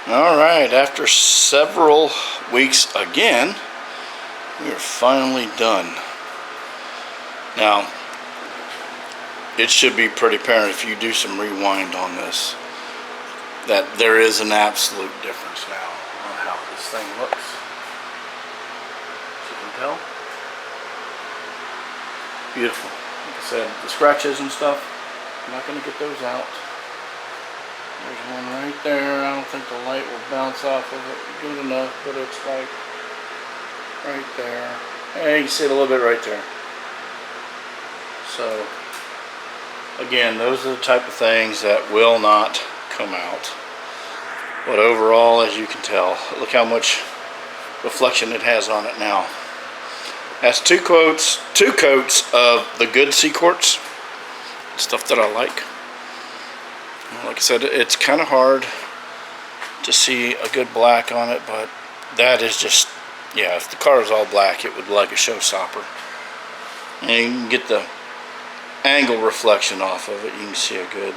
All right, after several weeks again, we are finally done. Now, it should be pretty apparent if you do some rewind on this that there is an absolute difference now on how this thing looks. As you can tell. Beautiful. Like I said, the scratches and stuff, I'm not going to get those out. There's one right there. I don't think the light will bounce off of it good enough, but it's like right there. Hey, you can see it a little bit right there. So, again, those are the type of things that will not come out. But overall, as you can tell, look how much reflection it has on it now. Has two coats of the good C-quartz, stuff that I like. Like I said, it's kind of hard to see a good black on it, but that is just, yeah, if the car is all black, it would be like a showstopper. And you can get the angle reflection off of it. You can see a good,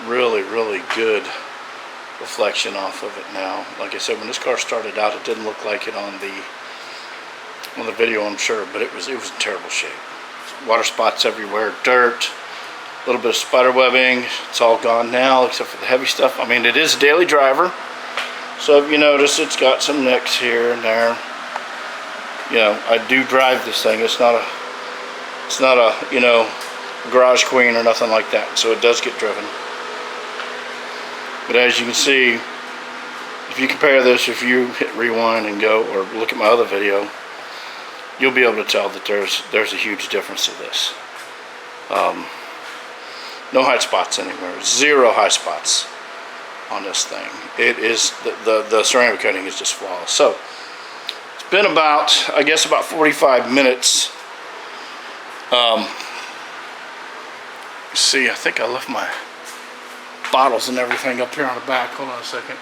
really good reflection off of it now. Like I said, when this car started out, it didn't look like it on the video, I'm sure, but it was in terrible shape. Water spots everywhere, dirt, a little bit of spider webbing. It's all gone now except for the heavy stuff. I mean, it is a daily driver, so if you notice, it's got some nicks here and there. You know, I do drive this thing. It's not a you know, garage queen or nothing like that, so it does get driven. But as you can see, if you compare this, if you hit rewind and go or look at my other video, you'll be able to tell that there's a huge difference to this. No high spots anywhere. Zero high spots on this thing. It is the ceramic coating is just flawless. So it's been about, I guess, about 45 minutes. See, I think I left my bottles and everything up here on the back. Hold on a second.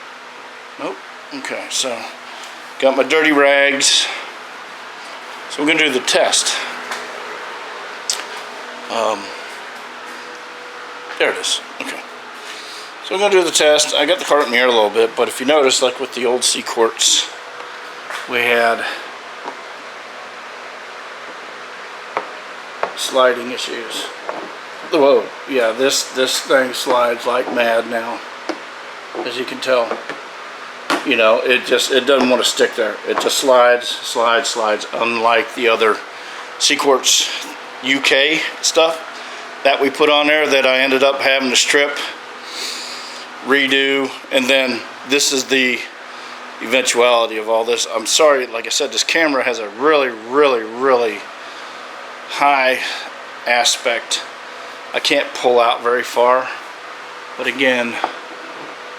Nope. Okay, so got my dirty rags. So we're going to do the test. There it is. Okay. So we're going to do the test. I got the cart in the air a little bit, but if you notice, like with the old C-quartz, we had sliding issues. Whoa, yeah, this thing slides like mad now, as you can tell. You know, it doesn't want to stick there. It just slides, unlike the other C-quartz UK stuff that we put on there that I ended up having to strip, redo, and then this is the eventuality of all this. I'm sorry, like I said, this camera has a really high aspect. I can't pull out very far, but again,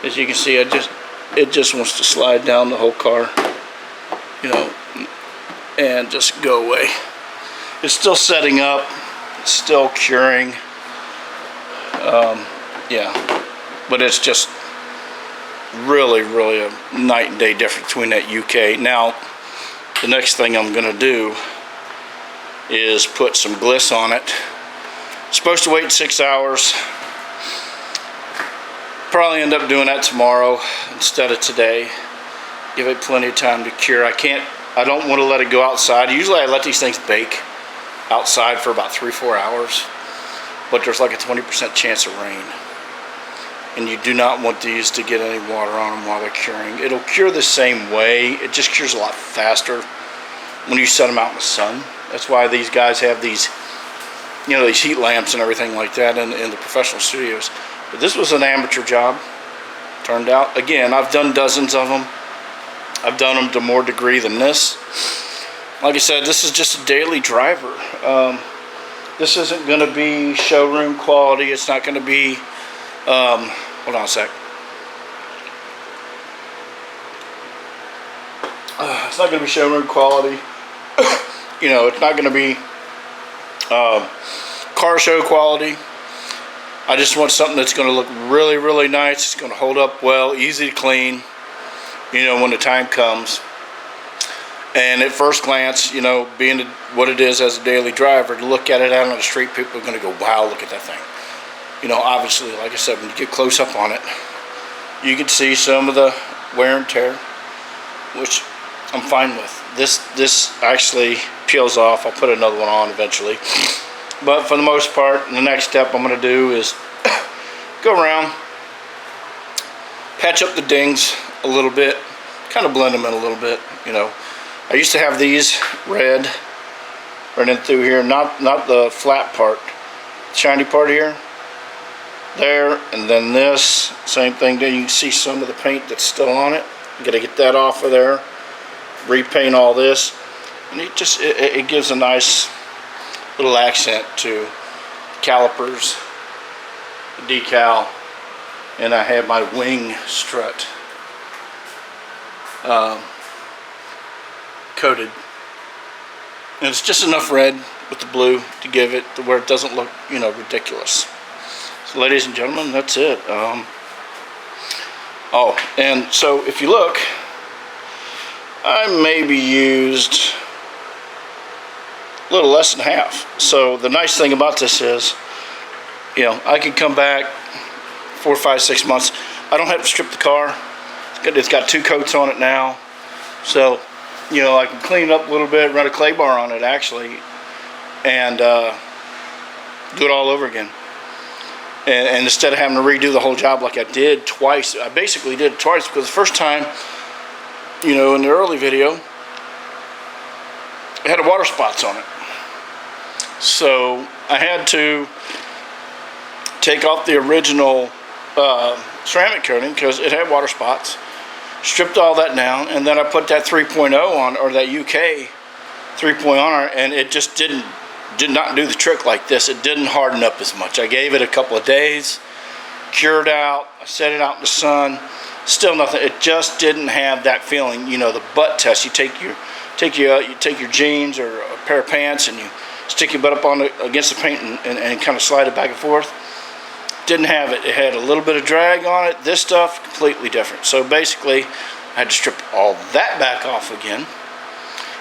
as you can see, it just wants to slide down the whole car, you know, and just go away. It's still setting up, it's still curing, yeah, but it's just really a night and day difference between that UK. Now, the next thing I'm gonna do is put some gliss on it. Supposed to wait 6 hours. Probably end up doing that tomorrow instead of today. Give it plenty of time to cure. I don't want to let it go outside. Usually I let these things bake outside for about 3-4 hours, but there's like a 20% chance of rain. And you do not want these to get any water on them while they're curing. It'll cure the same way. It just cures a lot faster when you set them out in the sun. That's why these guys have these, you know, these heat lamps and everything like that in the professional studios. But this was an amateur job, turned out. Again, I've done dozens of them. I've done them to more degree than this. Like I said, this is just a daily driver. This isn't going to be showroom quality. It's not going to be, hold on a sec. It's not going to be showroom quality. You know, it's not going to be car show quality. I just want something that's going to look really nice. It's going to hold up well, easy to clean, you know, when the time comes. And at first glance, you know, being what it is as a daily driver, to look at it out on the street, people are going to go, wow, look at that thing. You know, obviously, like I said, when you get close up on it, you can see some of the wear and tear, which I'm fine with. This actually peels off. I'll put another one on eventually. But for the most part, the next step I'm going to do is go around, patch up the dings a little bit, kind of blend them in a little bit. You know, I used to have these red running through here, not the flat part, shiny part here, there, and then this same thing. Then you can see some of the paint that's still on it. You got to get that off of there, repaint all this, and it gives a nice little accent to calipers, the decal, and I have my wing strut coated, and it's just enough red with the blue to give it to where it doesn't look, you know, ridiculous. So ladies and gentlemen, that's it. Oh, and so if you look, I maybe used a little less than half. So the nice thing about this is, you know, I could come back 4, 5, 6 months. I don't have to strip the car. It's got 2 coats on it now. So, you know, I can clean it up a little bit, run a clay bar on it actually, and do it all over again. And instead of having to redo the whole job like I did twice, I basically did it twice, because the first time, you know, in the early video, it had water spots on it. So I had to take off the original ceramic coating because it had water spots, stripped all that down, and then I put that 3.0 on, or that UK 3.0 on, and it just did not do the trick like this. It didn't harden up as much. I gave it a couple of days, cured out, I set it out in the sun, still nothing. It just didn't have that feeling. You know, the butt test, you take your jeans or a pair of pants and you stick your butt up on against the paint and kind of slide it back and forth. Didn't have it. It had a little bit of drag on it. This stuff, completely different. So basically, I had to strip all that back off again,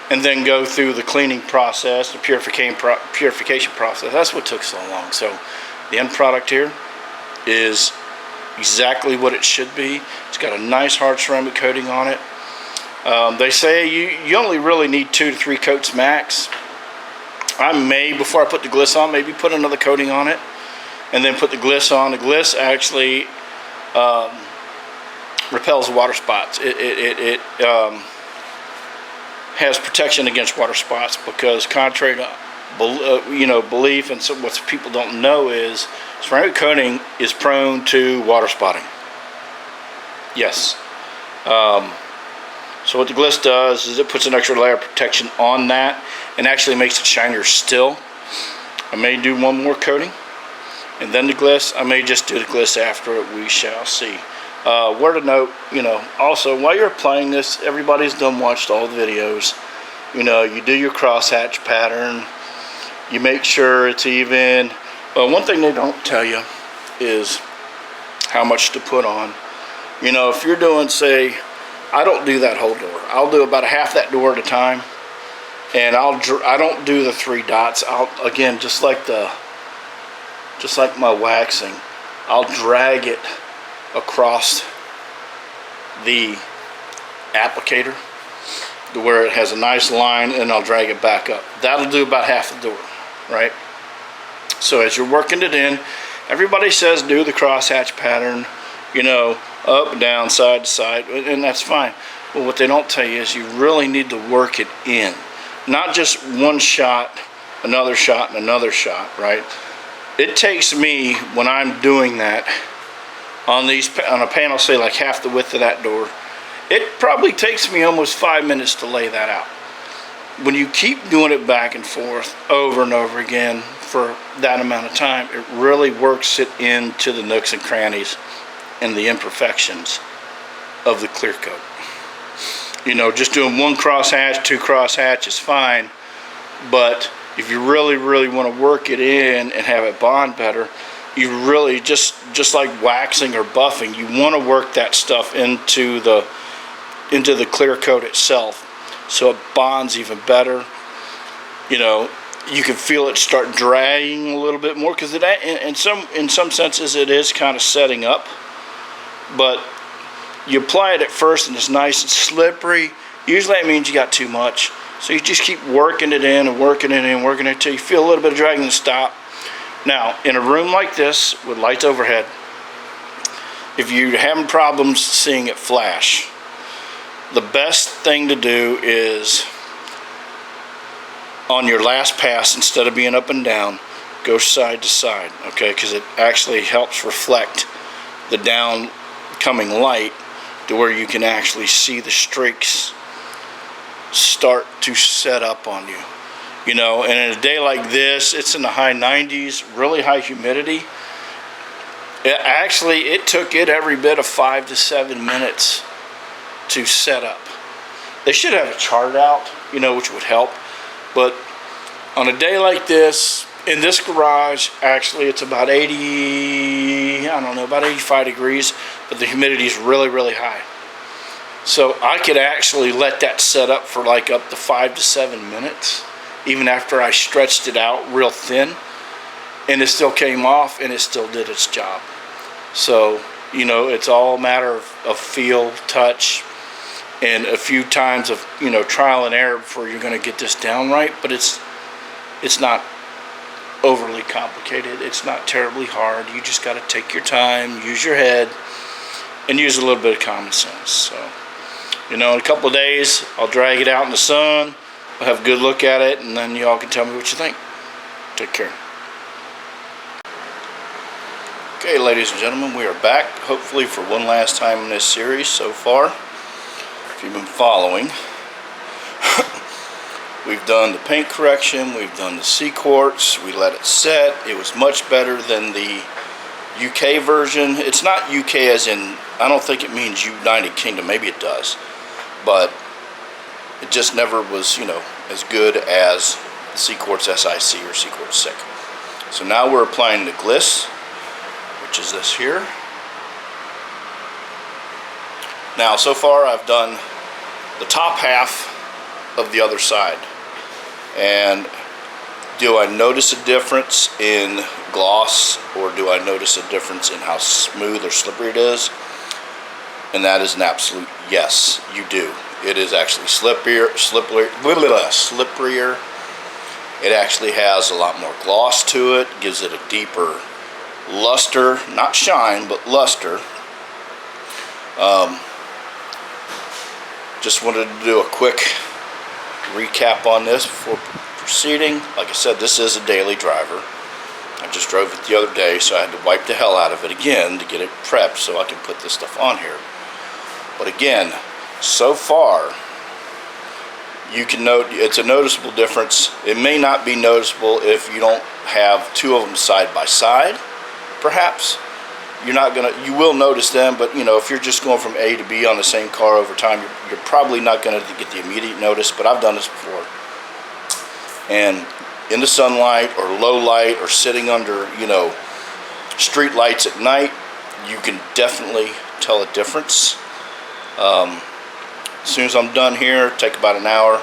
and then go through the cleaning process, the purification process. That's what took so long. So the end product here is exactly what it should be. It's got a nice hard ceramic coating on it. They say you only really need 2 to 3 coats max. I may, before I put the gliss on, maybe put another coating on it and then put the gliss on. The gliss actually repels water spots. It has protection against water spots, because contrary to belief, and so what people don't know is ceramic coating is prone to water spotting. Yes. So what the gliss does is it puts an extra layer of protection on that and actually makes it shinier still. I may do one more coating and then the gliss. I may just do the gliss after it. We shall see. Word to note, you know, also while you're applying this, everybody's watched all the videos. You know, you do your crosshatch pattern. You make sure it's even. One thing they don't tell you is how much to put on. You know, if you're doing, say, I don't do that whole door. I'll do about half that door at a time, and I don't do the 3 dots. Again, just like my waxing, I'll drag it across the applicator to where it has a nice line, and I'll drag it back up. That'll do about half the door, right? So as you're working it in, everybody says do the crosshatch pattern, you know, up, down, side to side, and that's fine. But what they don't tell you is you really need to work it in. Not just one shot, another shot, and another shot, right? It takes me, when I'm doing that, on a panel, say like half the width of that door, it probably takes me almost 5 minutes to lay that out. When you keep doing it back and forth over and over again for that amount of time, it really works it into the nooks and crannies and the imperfections of the clear coat. You know, just doing 1 crosshatch, 2 crosshatch is fine, but if you really, really want to work it in and have it bond better, you really, just like waxing or buffing, you want to work that stuff into the clear coat itself so it bonds even better. You know, you can feel it start drying a little bit more, because in some senses it is kind of setting up. But you apply it at first and it's nice and slippery. Usually that means you got too much. So you just keep working it in and working it in and working it until you feel a little bit of drag and stop. Now, in a room like this with lights overhead, if you're having problems seeing it flash, the best thing to do is, on your last pass, instead of being up and down, go side to side, okay? Because it actually helps reflect the downcoming light to where you can actually see the streaks start to set up on you. You know, and in a day like this, it's in the high 90s, really high humidity. It took it every bit of 5 to 7 minutes to set up. They should have a chart out, you know, which would help. But on a day like this, in this garage, actually it's about 85 degrees, but the humidity is really, really high. So I could actually let that set up for like up to 5 to 7 minutes, even after I stretched it out real thin, and it still came off and it still did its job. So, you know, it's all a matter of feel, touch, and a few times of, you know, trial and error before you're going to get this down right. But it's not overly complicated. It's not terribly hard. You just got to take your time, use your head, and use a little bit of common sense. So, you know, in a couple of days, I'll drag it out in the sun. I'll have a good look at it, and then y'all can tell me what you think. Take care. Okay, ladies and gentlemen, we are back, hopefully for one last time in this series so far. If you've been following, we've done the paint correction, we've done the C-quartz, we let it set. It was much better than the UK version. It's not UK as in, I don't think it means United Kingdom, maybe it does, but it just never was, you know, as good as the C-quartz SIC or C-quartz SIC. So now we're applying the gliss, which is this here. Now, so far I've done the top half of the other side. And do I notice a difference in gloss, or do I notice a difference in how smooth or slippery it is? And that is an absolute yes, you do. It is actually slipperier. It actually has a lot more gloss to it, gives it a deeper luster, not shine, but luster. Just wanted to do a quick recap on this before proceeding. Like I said, this is a daily driver. I just drove it the other day, so I had to wipe the hell out of it again to get it prepped so I can put this stuff on here. But again, so far, you can note it's a noticeable difference. It may not be noticeable if you don't have two of them side by side, perhaps. You will notice them, but you know, if you're just going from A to B on the same car over time, you're probably not going to get the immediate notice. But I've done this before, and in the sunlight or low light or sitting under, you know, street lights at night, you can definitely tell a difference. As soon as I'm done here, take about an hour,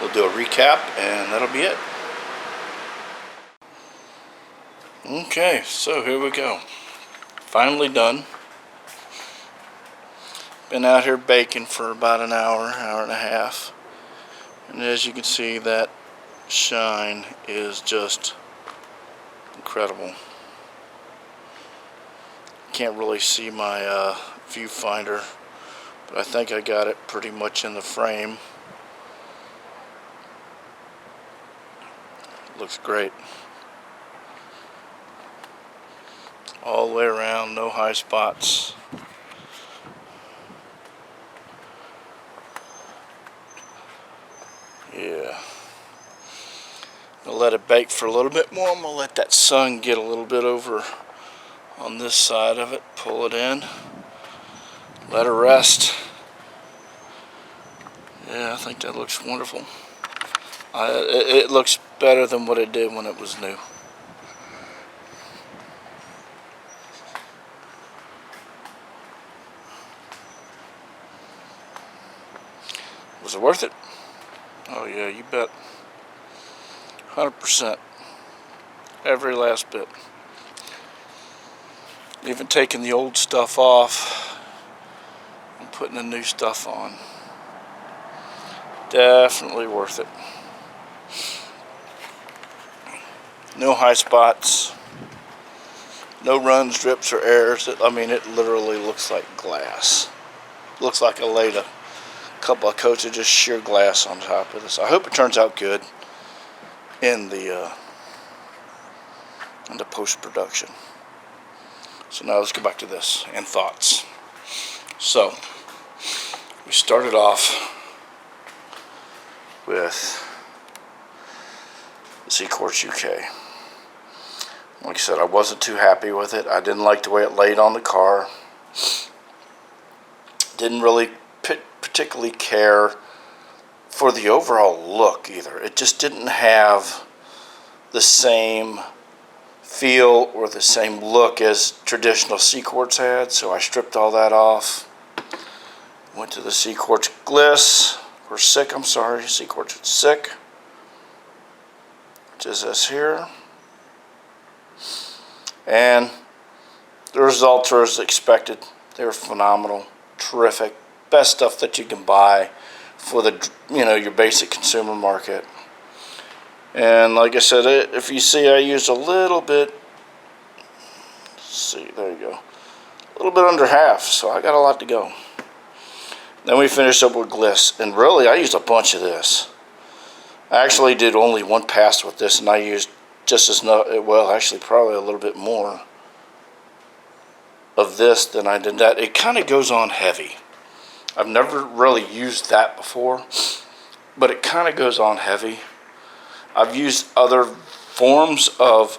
we'll do a recap, and that'll be it. Okay, so here we go. Finally done. Been out here baking for about an hour and a half. And as you can see, that shine is just incredible. Can't really see my viewfinder, but I think I got it pretty much in the frame. Looks great. All the way around, no high spots. Yeah. I'll let it bake for a little bit more. I'm going to let that sun get a little bit over on this side of it. Pull it in. Let it rest. Yeah, I think that looks wonderful. It looks better than what it did when it was new. Was it worth it? Oh yeah, you bet. 100%. Every last bit. Even taking the old stuff off and putting the new stuff on. Definitely worth it. No high spots. No runs, drips, or errors. I mean, it literally looks like glass. Looks like I laid a couple of coats of just sheer glass on top of this. I hope it turns out good in the post-production. So now let's go back to this and thoughts. So we started off with the Seaquartz UK. Like I said, I wasn't too happy with it. I didn't like the way it laid on the car. Didn't really particularly care for the overall look either. It just didn't have the same feel or the same look as traditional Seaquartz had, so I stripped all that off. Went to the Seaquartz Gliss, or Sick, I'm sorry, Seaquartz Sick, which is this here. And the results are as expected. They were phenomenal, terrific, best stuff that you can buy for the, your basic consumer market. And like I said, if you see, I used a little bit, let's see, there you go, a little bit under half, so I got a lot to go. Then we finished up with Gliss, and really I used a bunch of this. I actually did only one pass with this, and I used just as well, actually probably a little bit more of this than I did that. It kind of goes on heavy. I've never really used that before, but it kind of goes on heavy. I've used other forms of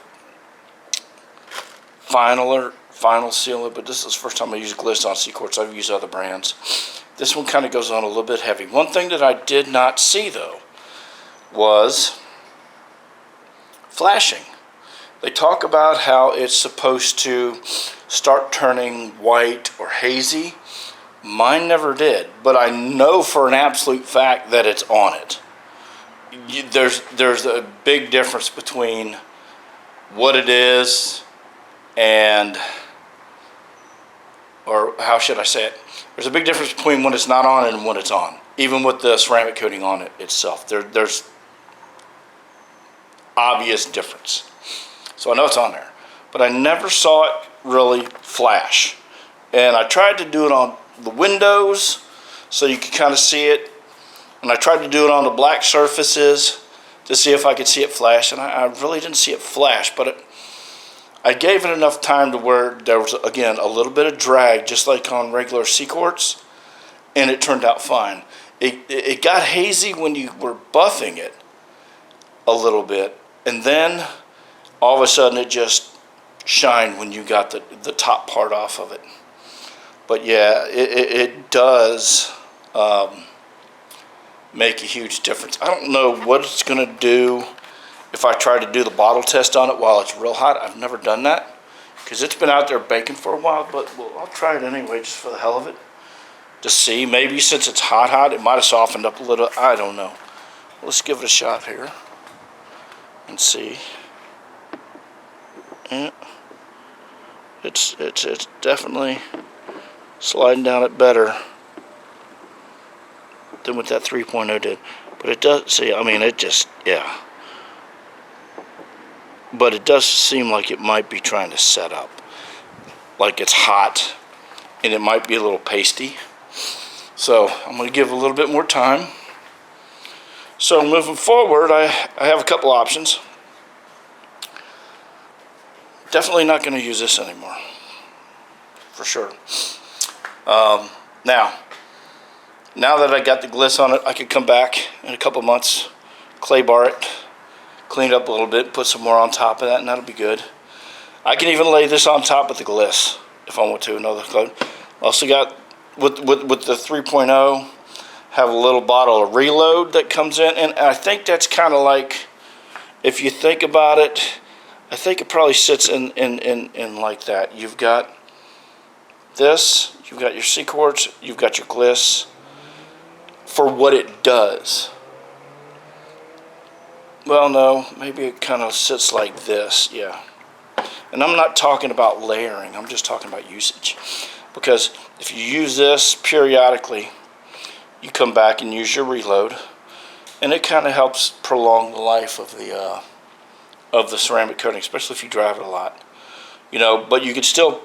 final sealer, but this is the first time I used Gliss on Seaquartz. I've used other brands. This one kind of goes on a little bit heavy. One thing that I did not see though was flashing. They talk about how it's supposed to start turning white or hazy. Mine never did, but I know for an absolute fact that it's on it. There's a big difference between what it is and, or how should I say it? There's a big difference between when it's not on and when it's on. Even with the ceramic coating on it itself, there's obvious difference. So I know it's on there, but I never saw it really flash. And I tried to do it on the windows so you could kind of see it. And I tried to do it on the black surfaces to see if I could see it flash, and I really didn't see it flash, but I gave it enough time to where there was, again, a little bit of drag, just like on regular Seaquartz, and it turned out fine. It got hazy when you were buffing it a little bit, and then all of a sudden it just shined when you got the top part off of it. But yeah, it does make a huge difference. I don't know what it's going to do if I try to do the bottle test on it while it's real hot. I've never done that because it's been out there baking for a while, but I'll try it anyway just for the hell of it to see. Maybe since it's hot, it might have softened up a little. I don't know. Let's give it a shot here and see. Yeah, it's definitely sliding down it better than what that 3.0 did. But it does, see, I mean, it just, yeah. But it does seem like it might be trying to set up. Like it's hot, and it might be a little pasty. So I'm going to give it a little bit more time. So moving forward, I have a couple options. Definitely not going to use this anymore, for sure. Now that I got the Gliss on it, I could come back in a couple months, clay bar it, clean it up a little bit, put some more on top of that, and that'll be good. I can even lay this on top of the Gliss if I want to, another coat. Also got, with the 3.0, have a little bottle of Reload that comes in, and I think that's kind of like, if you think about it, I think it probably sits in like that. You've got this, you've got your Seaquartz, you've got your Gliss for what it does. Well, no, maybe it kind of sits like this, yeah. And I'm not talking about layering, I'm just talking about usage. Because if you use this periodically, you come back and use your reload, and it kind of helps prolong the life of the ceramic coating, especially if you drive it a lot. You know, but you could still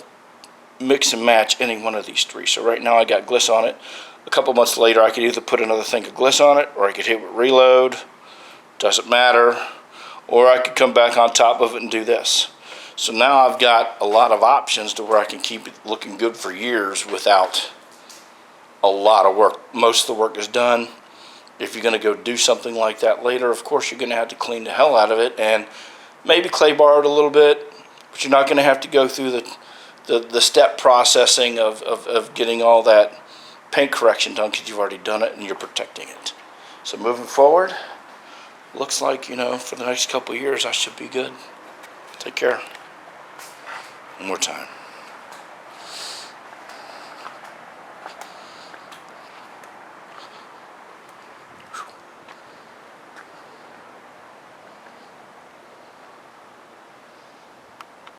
mix and match any one of these three. So right now I got Gliss on it. A couple months later I could either put another thing of Gliss on it, or I could hit with reload, doesn't matter, or I could come back on top of it and do this. So now I've got a lot of options to where I can keep it looking good for years without a lot of work. Most of the work is done. If you're going to go do something like that later, of course you're going to have to clean the hell out of it and maybe clay bar it a little bit, but you're not going to have to go through the step processing of getting all that paint correction done, because you've already done it and you're protecting it. So moving forward, looks like, you know, for the next couple of years I should be good. Take care. One more time.